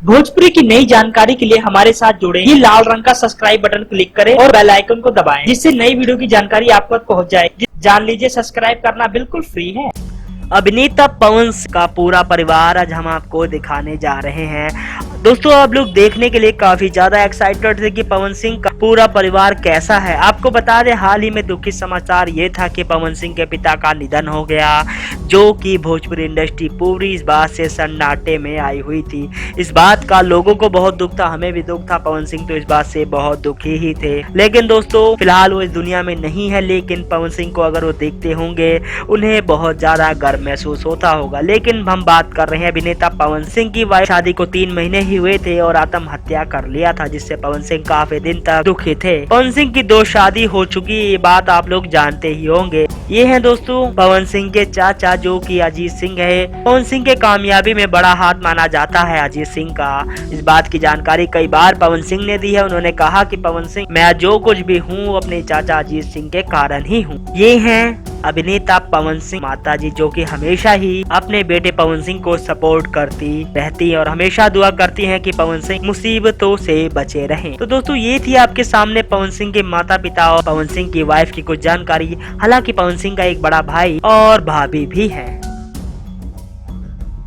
भोजपुरी की नई जानकारी के लिए हमारे साथ जुड़े। ये लाल रंग का सब्सक्राइब बटन क्लिक करें और बेल आइकन को दबाएं, जिससे नई वीडियो की जानकारी आप तक पहुंच जाए। जान लीजिए, सब्सक्राइब करना बिल्कुल फ्री है। अभिनेता पवन सिंह का पूरा परिवार आज हम आपको दिखाने जा रहे हैं। दोस्तों, आप लोग देखने के लिए काफी ज्यादा एक्साइटेड थे कि पवन सिंह का पूरा परिवार कैसा है। आपको बता दें, हाल ही में दुखी समाचार ये था कि पवन सिंह के पिता का निधन हो गया, जो कि भोजपुरी इंडस्ट्री पूरी इस बात से सन्नाटे में आई हुई थी। इस बात का लोगों को बहुत दुख था, हमें भी दुख था। पवन सिंह तो इस बात से बहुत दुखी ही थे। लेकिन दोस्तों, फिलहाल वो इस दुनिया में नहीं है, लेकिन पवन सिंह को अगर वो देखते होंगे उन्हें बहुत ज्यादा गर्व महसूस होता होगा। लेकिन हम बात कर रहे हैं अभिनेता पवन सिंह की। वाइफ शादी को 3 महीने ही हुए थे और आत्महत्या कर लिया था, जिससे पवन सिंह काफी दिन तक दुखी थे। पवन सिंह की 2 शादी हो चुकी है, ये बात आप लोग जानते ही होंगे। ये हैं दोस्तों पवन सिंह के चाचा, जो कि अजीत सिंह है। पवन सिंह के कामयाबी में बड़ा हाथ माना जाता है अजीत सिंह का। इस बात की जानकारी कई बार पवन सिंह ने दी है। उन्होंने कहा कि पवन सिंह, मैं जो कुछ भी हूँ अपने चाचा अजीत सिंह के कारण ही हूँ। ये हैं अभिनेता पवन सिंह माता जी, जो कि हमेशा ही अपने बेटे पवन सिंह को सपोर्ट करती रहती है और हमेशा दुआ करती हैं कि पवन सिंह मुसीबतों से बचे रहें। तो दोस्तों, ये थी आपके सामने पवन सिंह के माता पिता और पवन सिंह की वाइफ की कुछ जानकारी। हालांकि पवन सिंह का एक बड़ा भाई और भाभी भी है।